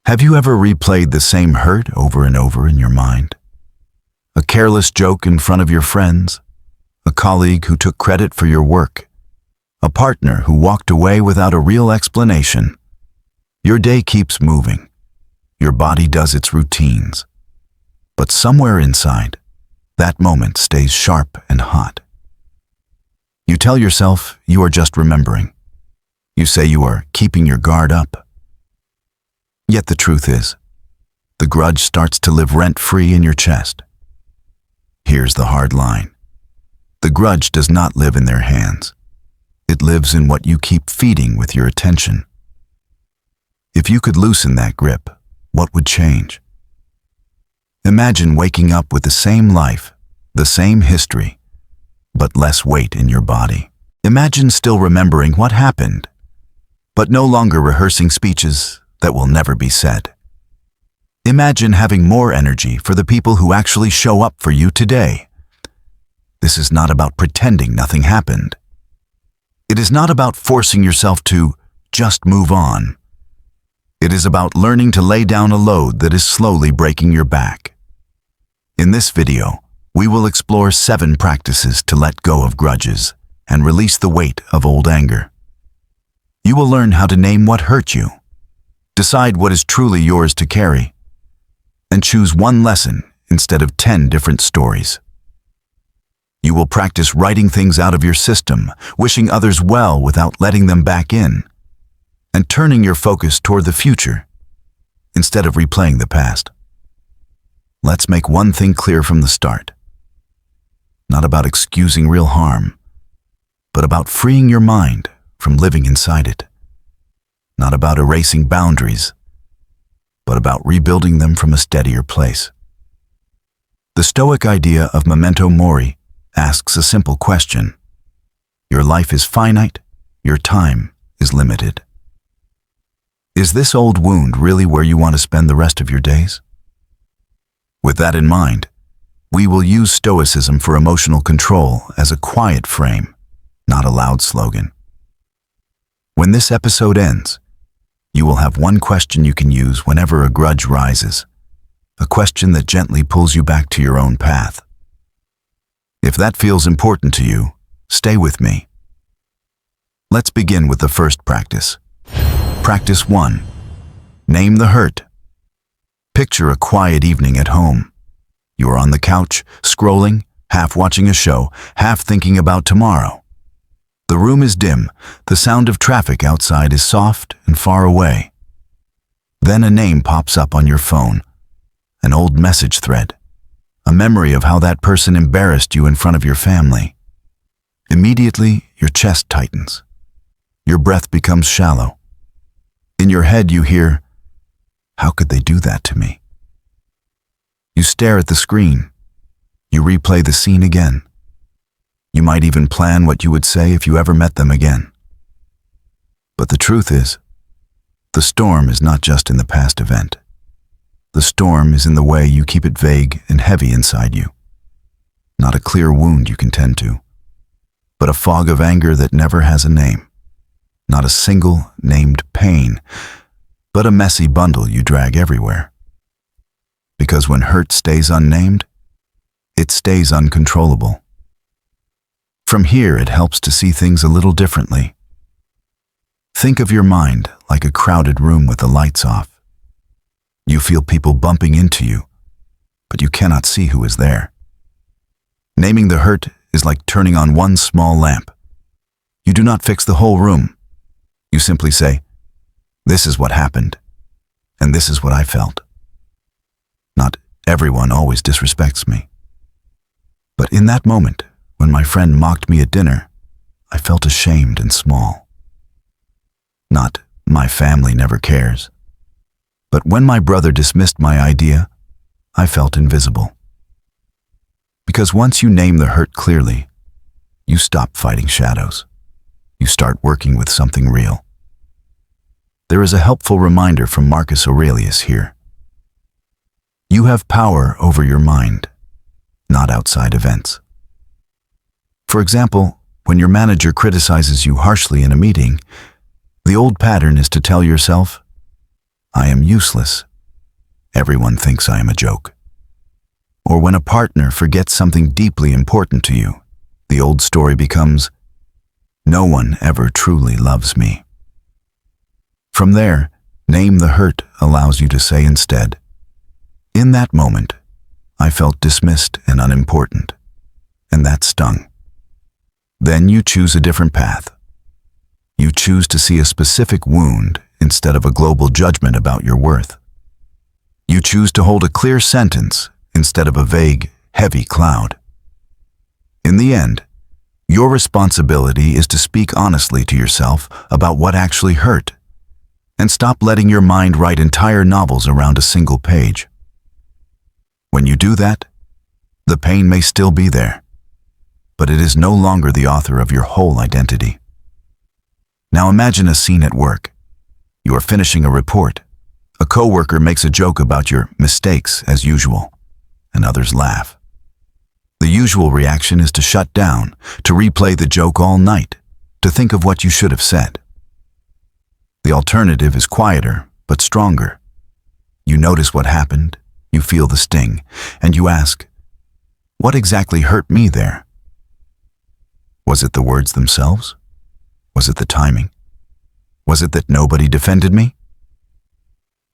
Have you ever replayed the same hurt over and over in your mind? A careless joke in front of your friends, a colleague who took credit for your work, a partner who walked away without a real explanation. Your day keeps moving. Your body does its routines. But somewhere inside, that moment stays sharp and hot. You tell yourself you are just remembering. You say you are keeping your guard up. Yet the truth is, the grudge starts to live rent-free in your chest. Here's the hard line. The grudge does not live in their hands. It lives in what you keep feeding with your attention. If you could loosen that grip, what would change? Imagine waking up with the same life, the same history, but less weight in your body. Imagine still remembering what happened, but no longer rehearsing speeches that will never be said. Imagine having more energy for the people who actually show up for you today. This is not about pretending nothing happened. It is not about forcing yourself to just move on. It is about learning to lay down a load that is slowly breaking your back. In this video, we will explore 7 practices to let go of grudges and release the weight of old anger. You will learn how to name what hurt you, decide what is truly yours to carry, and choose one lesson instead of 10 different stories. You will practice writing things out of your system, wishing others well without letting them back in, and turning your focus toward the future instead of replaying the past. Let's make one thing clear from the start. Not about excusing real harm, but about freeing your mind from living inside it. Not about erasing boundaries, but about rebuilding them from a steadier place. The Stoic idea of Memento Mori asks a simple question. Your life is finite, your time is limited. Is this old wound really where you want to spend the rest of your days? With that in mind, we will use Stoicism for emotional control as a quiet frame, not a loud slogan. When this episode ends, you will have one question you can use whenever a grudge rises, a question that gently pulls you back to your own path. If that feels important to you, stay with me. Let's begin with the first practice. Practice 1. Name the hurt. Picture a quiet evening at home. You are on the couch, scrolling, half watching a show, half thinking about tomorrow. The room is dim, the sound of traffic outside is soft and far away. Then a name pops up on your phone, an old message thread, a memory of how that person embarrassed you in front of your family. Immediately, your chest tightens. Your breath becomes shallow. In your head you hear, "How could they do that to me?" You stare at the screen. You replay the scene again. You might even plan what you would say if you ever met them again. But the truth is, the storm is not just in the past event. The storm is in the way you keep it vague and heavy inside you. Not a clear wound you can tend to, but a fog of anger that never has a name. Not a single named pain, but a messy bundle you drag everywhere. Because when hurt stays unnamed, it stays uncontrollable. From here, it helps to see things a little differently. Think of your mind like a crowded room with the lights off. You feel people bumping into you, but you cannot see who is there. Naming the hurt is like turning on one small lamp. You do not fix the whole room. You simply say, "This is what happened, and this is what I felt." Not everyone always disrespects me. But in that moment, when my friend mocked me at dinner, I felt ashamed and small. Not my family never cares. But when my brother dismissed my idea, I felt invisible. Because once you name the hurt clearly, you stop fighting shadows. You start working with something real. There is a helpful reminder from Marcus Aurelius here. You have power over your mind, not outside events. For example, when your manager criticizes you harshly in a meeting, the old pattern is to tell yourself, I am useless. Everyone thinks I am a joke. Or when a partner forgets something deeply important to you, the old story becomes, no one ever truly loves me. From there, name the hurt allows you to say instead, in that moment, I felt dismissed and unimportant, and that stung. Then you choose a different path. You choose to see a specific wound instead of a global judgment about your worth. You choose to hold a clear sentence instead of a vague, heavy cloud. In the end, your responsibility is to speak honestly to yourself about what actually hurt, and stop letting your mind write entire novels around a single page. When you do that, the pain may still be there, but it is no longer the author of your whole identity. Now imagine a scene at work. You are finishing a report. A coworker makes a joke about your mistakes as usual, and others laugh. The usual reaction is to shut down, to replay the joke all night, to think of what you should have said. The alternative is quieter, but stronger. You notice what happened, you feel the sting, and you ask, what exactly hurt me there? Was it the words themselves? Was it the timing? Was it that nobody defended me?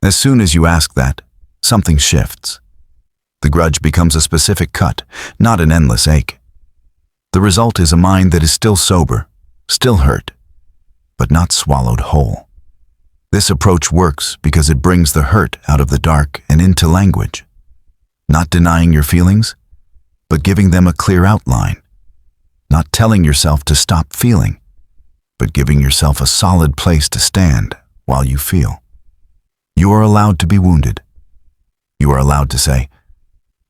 As soon as you ask that, something shifts. The grudge becomes a specific cut, not an endless ache. The result is a mind that is still sober, still hurt, but not swallowed whole. This approach works because it brings the hurt out of the dark and into language. Not denying your feelings, but giving them a clear outline. Not telling yourself to stop feeling, but giving yourself a solid place to stand while you feel. You are allowed to be wounded. You are allowed to say,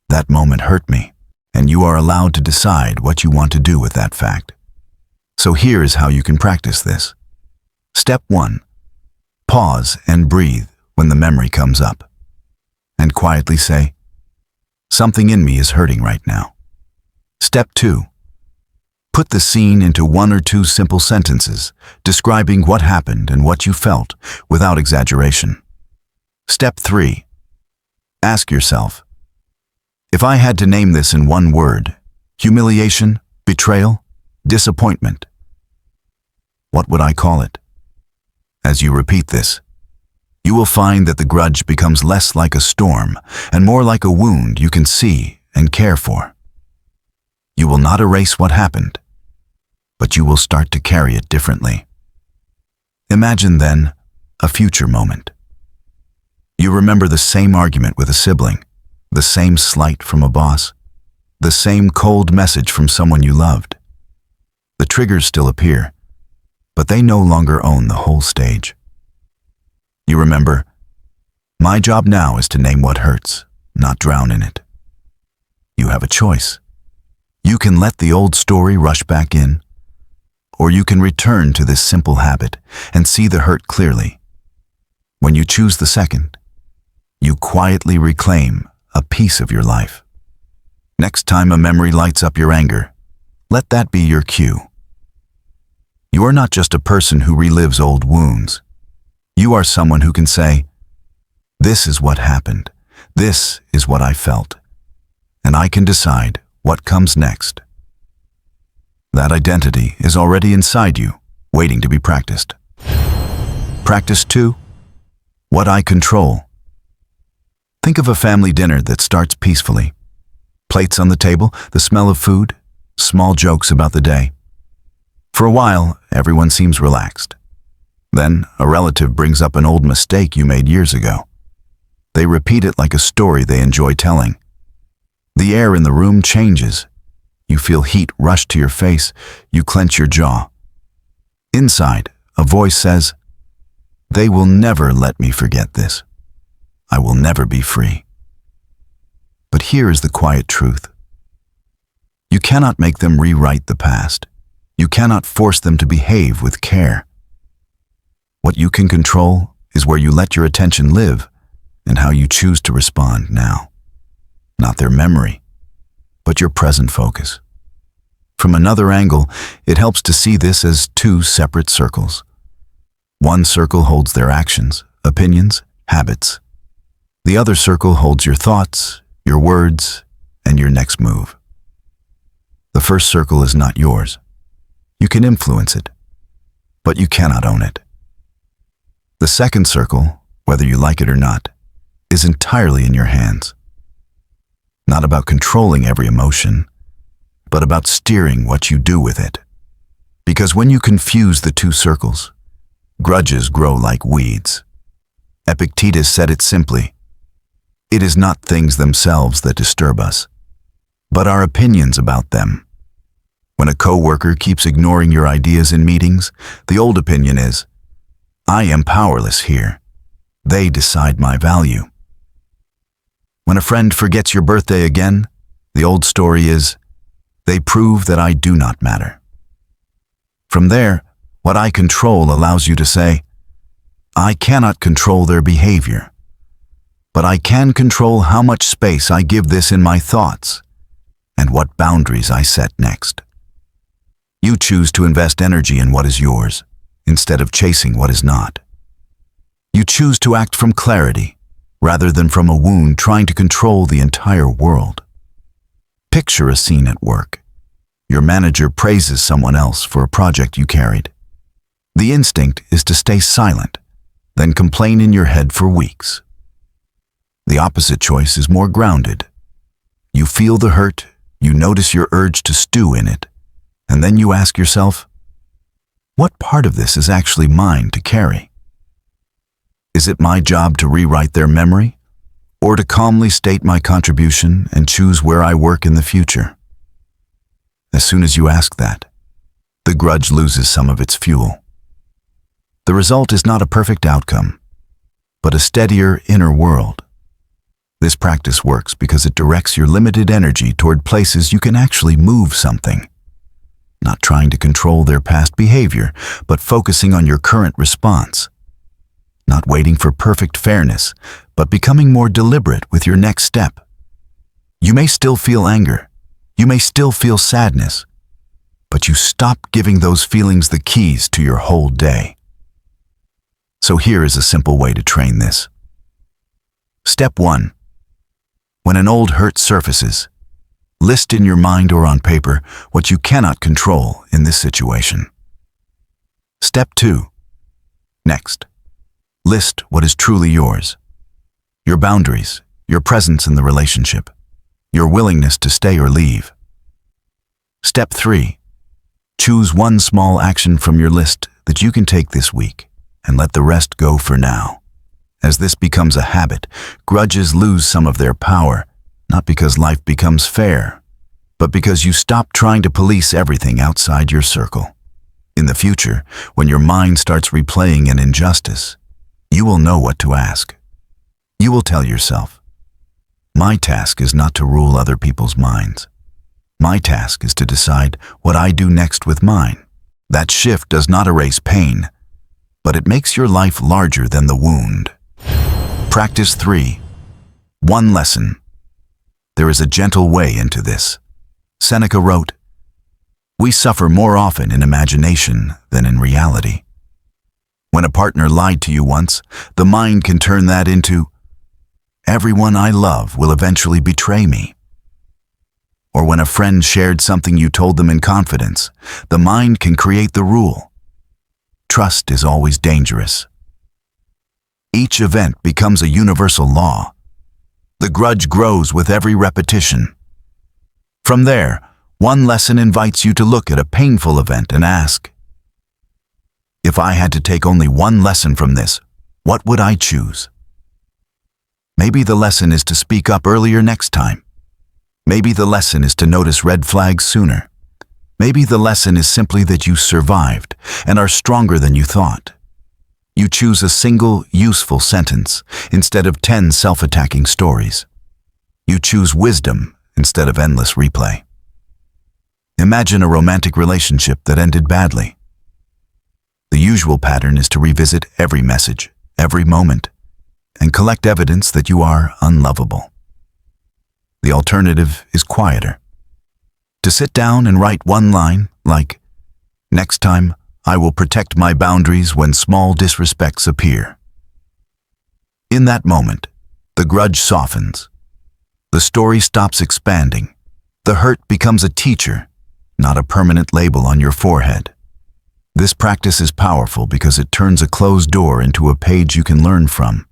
that moment hurt me, and you are allowed to decide what you want to do with that fact. So here is how you can practice this. Step 1. Pause and breathe when the memory comes up, and quietly say, something in me is hurting right now. Step 2. Put the scene into 1 or 2 simple sentences, describing what happened and what you felt without exaggeration. Step 3. Ask yourself, if I had to name this in one word, humiliation, betrayal, disappointment, what would I call it? As you repeat this, you will find that the grudge becomes less like a storm and more like a wound you can see and care for. You will not erase what happened, but you will start to carry it differently. Imagine then a future moment. You remember the same argument with a sibling, the same slight from a boss, the same cold message from someone you loved. The triggers still appear, but they no longer own the whole stage. You remember, my job now is to name what hurts, not drown in it. You have a choice. You can let the old story rush back in, or you can return to this simple habit and see the hurt clearly. When you choose the second, you quietly reclaim a piece of your life. Next time a memory lights up your anger, let that be your cue. You are not just a person who relives old wounds. You are someone who can say, this is what happened, this is what I felt, and I can decide what comes next. That identity is already inside you, waiting to be practiced. Practice 2. What I control. Think of a family dinner that starts peacefully. Plates on the table, the smell of food, small jokes about the day. For a while, everyone seems relaxed. Then, a relative brings up an old mistake you made years ago. They repeat it like a story they enjoy telling. The air in the room changes. You feel heat rush to your face. You clench your jaw. Inside, a voice says, they will never let me forget this. I will never be free. But here is the quiet truth. You cannot make them rewrite the past. You cannot force them to behave with care. What you can control is where you let your attention live and how you choose to respond now. Not their memory, but your present focus. From another angle, it helps to see this as 2 separate circles. One circle holds their actions, opinions, habits. The other circle holds your thoughts, your words, and your next move. The first circle is not yours. You can influence it, but you cannot own it. The second circle, whether you like it or not, is entirely in your hands. Not about controlling every emotion, but about steering what you do with it. Because when you confuse the two circles, grudges grow like weeds. Epictetus said it simply: it is not things themselves that disturb us, but our opinions about them. When a coworker keeps ignoring your ideas in meetings, the old opinion is, I am powerless here. They decide my value. When a friend forgets your birthday again, the old story is, they prove that I do not matter. From there, what I control allows you to say, I cannot control their behavior, but I can control how much space I give this in my thoughts and what boundaries I set next. You choose to invest energy in what is yours instead of chasing what is not. You choose to act from clarity rather than from a wound trying to control the entire world. Picture a scene at work. Your manager praises someone else for a project you carried. The instinct is to stay silent, then complain in your head for weeks. The opposite choice is more grounded. You feel the hurt, you notice your urge to stew in it, and then you ask yourself, what part of this is actually mine to carry? Is it my job to rewrite their memory, or to calmly state my contribution and choose where I work in the future? As soon as you ask that, the grudge loses some of its fuel. The result is not a perfect outcome, but a steadier inner world. This practice works because it directs your limited energy toward places you can actually move something. Not trying to control their past behavior, but focusing on your current response. Not waiting for perfect fairness, but becoming more deliberate with your next step. You may still feel anger. You may still feel sadness, but you stop giving those feelings the keys to your whole day. So here is a simple way to train this. Step 1. When an old hurt surfaces, list in your mind or on paper what you cannot control in this situation. Step 2. Next, list what is truly yours. Your boundaries, your presence in the relationship, your willingness to stay or leave. Step 3. Choose one small action from your list that you can take this week and let the rest go for now. As this becomes a habit, grudges lose some of their power, not because life becomes fair, but because you stop trying to police everything outside your circle. In the future, when your mind starts replaying an injustice, you will know what to ask. You will tell yourself, my task is not to rule other people's minds. My task is to decide what I do next with mine. That shift does not erase pain, but it makes your life larger than the wound. Practice 3. One lesson. There is a gentle way into this. Seneca wrote, we suffer more often in imagination than in reality. When a partner lied to you once, the mind can turn that into, everyone I love will eventually betray me. Or when a friend shared something you told them in confidence, the mind can create the rule. Trust is always dangerous. Each event becomes a universal law. The grudge grows with every repetition. From there, one lesson invites you to look at a painful event and ask, if I had to take only one lesson from this, what would I choose? Maybe the lesson is to speak up earlier next time. Maybe the lesson is to notice red flags sooner. Maybe the lesson is simply that you survived and are stronger than you thought. You choose a single, useful sentence instead of 10 self-attacking stories. You choose wisdom instead of endless replay. Imagine a romantic relationship that ended badly. The usual pattern is to revisit every message, every moment, and collect evidence that you are unlovable. The alternative is quieter. To sit down and write one line, like, next time, I will protect my boundaries when small disrespects appear. In that moment, the grudge softens. The story stops expanding. The hurt becomes a teacher, not a permanent label on your forehead. This practice is powerful because it turns a closed door into a page you can learn from.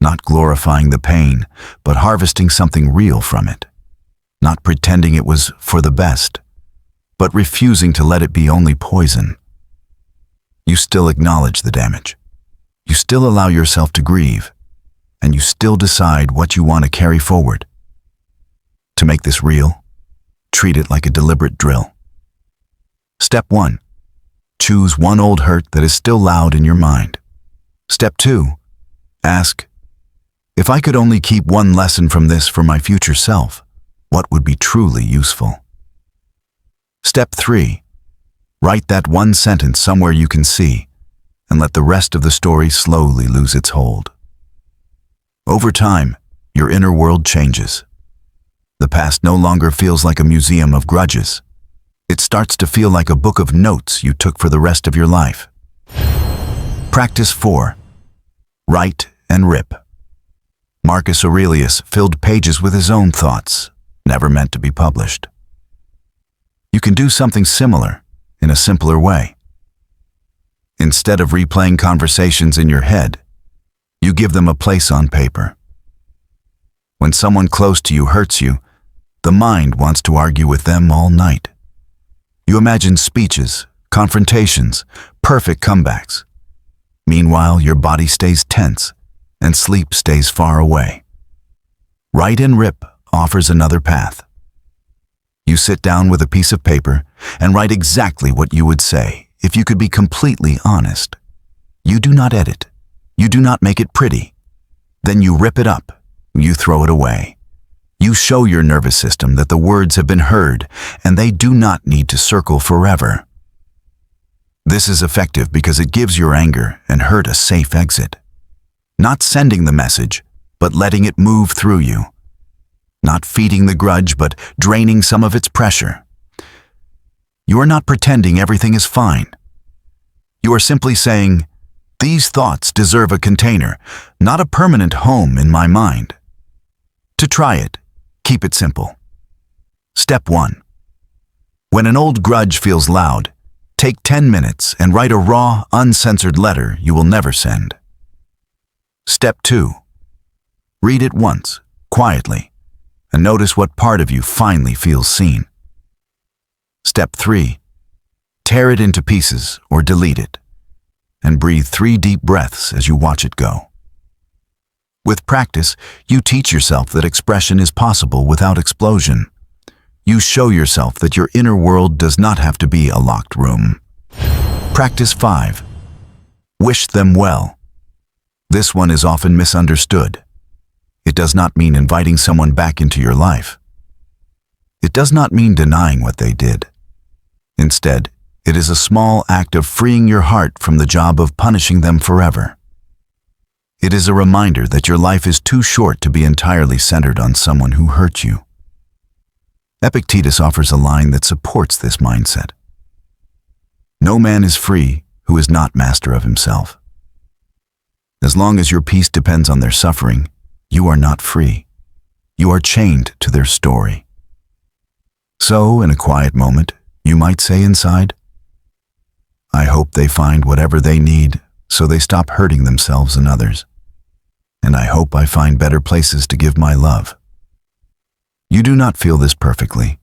Not glorifying the pain, but harvesting something real from it. Not pretending it was for the best, but refusing to let it be only poison. You still acknowledge the damage. You still allow yourself to grieve, and you still decide what you want to carry forward. To make this real, treat it like a deliberate drill. Step 1. Choose one old hurt that is still loud in your mind. Step 2. Ask, if I could only keep one lesson from this for my future self, what would be truly useful? Step 3. Write that one sentence somewhere you can see, and let the rest of the story slowly lose its hold. Over time, your inner world changes. The past no longer feels like a museum of grudges. It starts to feel like a book of notes you took for the rest of your life. Practice 4. Write and rip. Marcus Aurelius filled pages with his own thoughts, never meant to be published. You can do something similar, in a simpler way. Instead of replaying conversations in your head, you give them a place on paper. When someone close to you hurts you, the mind wants to argue with them all night. You imagine speeches, confrontations, perfect comebacks. Meanwhile, your body stays tense, and sleep stays far away. Write and rip offers another path. You sit down with a piece of paper and write exactly what you would say if you could be completely honest. You do not edit. You do not make it pretty. Then you rip it up. You throw it away. You show your nervous system that the words have been heard and they do not need to circle forever. This is effective because it gives your anger and hurt a safe exit. Not sending the message, but letting it move through you. Not feeding the grudge, but draining some of its pressure. You are not pretending everything is fine. You are simply saying, these thoughts deserve a container, not a permanent home in my mind. To try it, keep it simple. Step 1. When an old grudge feels loud, take 10 minutes and write a raw, uncensored letter you will never send. Step 2. Read it once, quietly, and notice what part of you finally feels seen. Step 3. Tear it into pieces or delete it, and breathe 3 deep breaths as you watch it go. With practice, you teach yourself that expression is possible without explosion. You show yourself that your inner world does not have to be a locked room. Practice 5. Wish them well. This one is often misunderstood. It does not mean inviting someone back into your life. It does not mean denying what they did. Instead, it is a small act of freeing your heart from the job of punishing them forever. It is a reminder that your life is too short to be entirely centered on someone who hurt you. Epictetus offers a line that supports this mindset. No man is free who is not master of himself. As long as your peace depends on their suffering, you are not free. You are chained to their story. So, in a quiet moment, you might say inside, I hope they find whatever they need so they stop hurting themselves and others. And I hope I find better places to give my love. You do not feel this perfectly.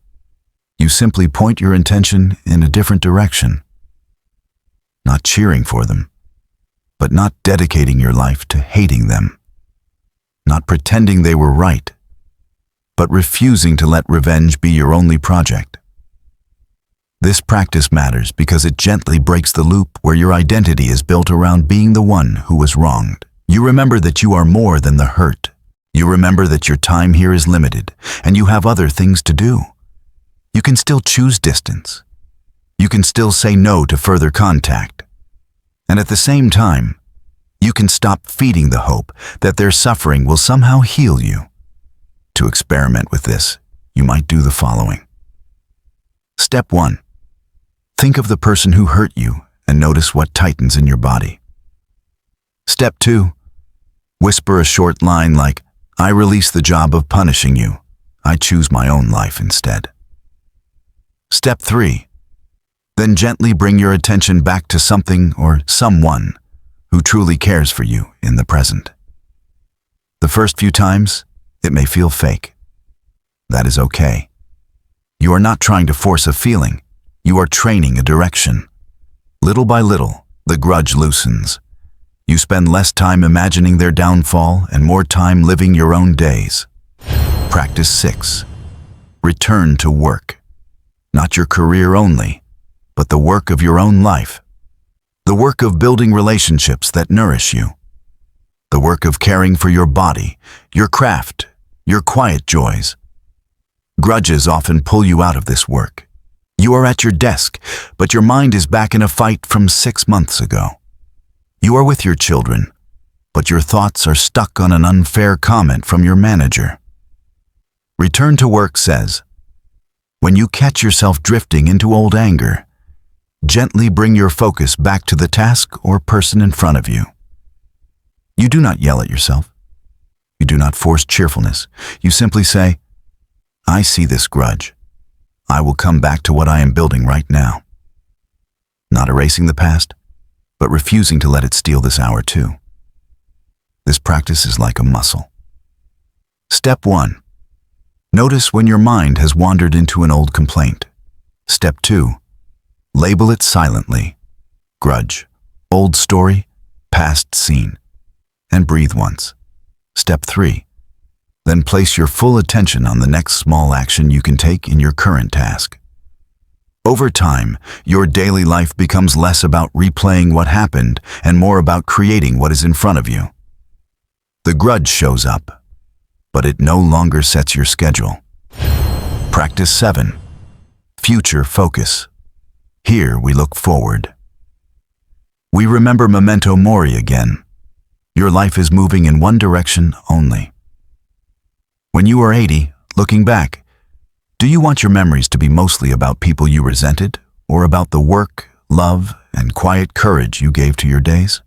You simply point your intention in a different direction. Not cheering for them, but not dedicating your life to hating them. Not pretending they were right, but refusing to let revenge be your only project. This practice matters because it gently breaks the loop where your identity is built around being the one who was wronged. You remember that you are more than the hurt. You remember that your time here is limited, and you have other things to do. You can still choose distance. You can still say no to further contact. And at the same time, you can stop feeding the hope that their suffering will somehow heal you. To experiment with this, you might do the following. Step 1. Think of the person who hurt you and notice what tightens in your body. Step 2. Whisper a short line like, "I release the job of punishing you. I choose my own life instead." Step 3. Then gently bring your attention back to something or someone who truly cares for you in the present. The first few times, it may feel fake. That is okay. You are not trying to force a feeling. You are training a direction. Little by little, the grudge loosens. You spend less time imagining their downfall and more time living your own days. Practice 6. Return to work. Not your career only, but the work of your own life. The work of building relationships that nourish you. The work of caring for your body, your craft, your quiet joys. Grudges often pull you out of this work. You are at your desk, but your mind is back in a fight from 6 months ago. You are with your children, but your thoughts are stuck on an unfair comment from your manager. Return to work says, when you catch yourself drifting into old anger, gently bring your focus back to the task or person in front of you. You do not yell at yourself. You do not force cheerfulness. You simply say, "I see this grudge. I will come back to what I am building right now." Not erasing the past, but refusing to let it steal this hour too. This practice is like a muscle. Step 1. Notice when your mind has wandered into an old complaint. Step 2. Label it silently. Grudge, old story, past scene. And breathe once. Step 3. Then place your full attention on the next small action you can take in your current task. Over time, your daily life becomes less about replaying what happened and more about creating what is in front of you. The grudge shows up, but it no longer sets your schedule. Practice 7. Future focus. Here we look forward. We remember Memento Mori again. Your life is moving in one direction only. When you are 80, looking back, do you want your memories to be mostly about people you resented, or about the work, love, and quiet courage you gave to your days?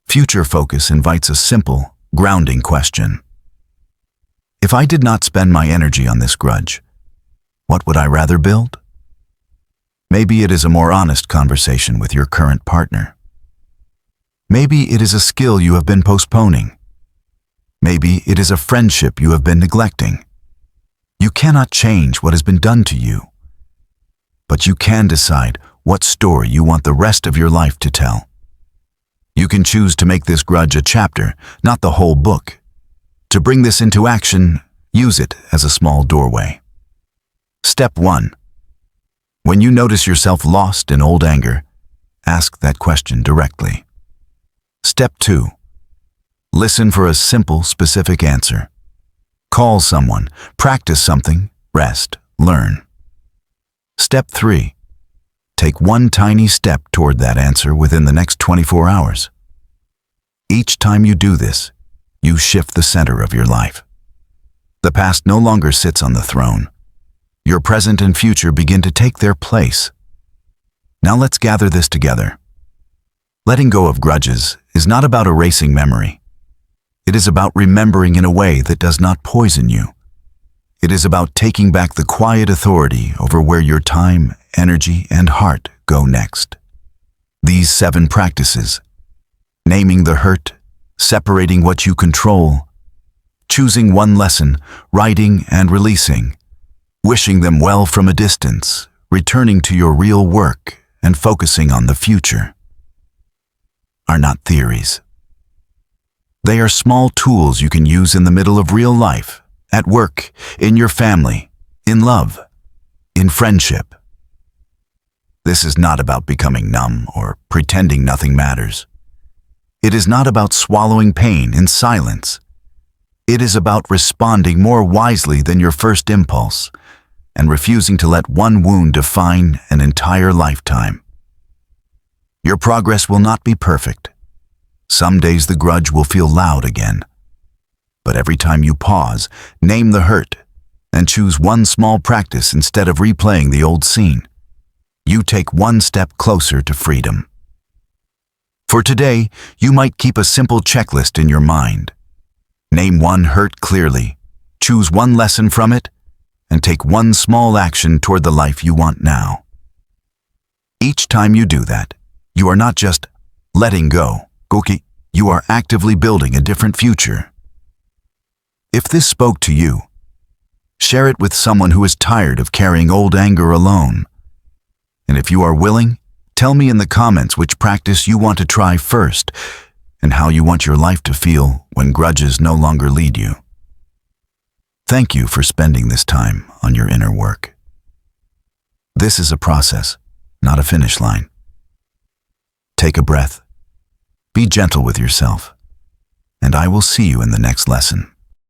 Future focus invites a simple, grounding question. If I did not spend my energy on this grudge, what would I rather build? Maybe it is a more honest conversation with your current partner. Maybe it is a skill you have been postponing. Maybe it is a friendship you have been neglecting. You cannot change what has been done to you, but you can decide what story you want the rest of your life to tell. You can choose to make this grudge a chapter, not the whole book. To bring this into action, use it as a small doorway. Step 1. When you notice yourself lost in old anger, ask that question directly. Step 2. Listen for a simple, specific answer. Call someone, practice something, rest, learn. Step 3. Take one tiny step toward that answer within the next 24 hours. Each time you do this, you shift the center of your life. The past no longer sits on the throne. Your present and future begin to take their place. Now let's gather this together. Letting go of grudges is not about erasing memory. It is about remembering in a way that does not poison you. It is about taking back the quiet authority over where your time, energy, and heart go next. These 7 practices, naming the hurt, separating what you control, choosing one lesson, writing and releasing, wishing them well from a distance, returning to your real work, and focusing on the future, are not theories. They are small tools you can use in the middle of real life, at work, in your family, in love, in friendship. This is not about becoming numb or pretending nothing matters. It is not about swallowing pain in silence. It is about responding more wisely than your first impulse and refusing to let one wound define an entire lifetime. Your progress will not be perfect. Some days the grudge will feel loud again. But every time you pause, name the hurt, and choose one small practice instead of replaying the old scene, you take one step closer to freedom. For today, you might keep a simple checklist in your mind. Name one hurt clearly, choose one lesson from it, and take one small action toward the life you want now. Each time you do that, you are not just letting go, you are actively building a different future. If this spoke to you, share it with someone who is tired of carrying old anger alone. And if you are willing, tell me in the comments which practice you want to try first and how you want your life to feel when grudges no longer lead you. Thank you for spending this time on your inner work. This is a process, not a finish line. Take a breath. Be gentle with yourself, and I will see you in the next lesson.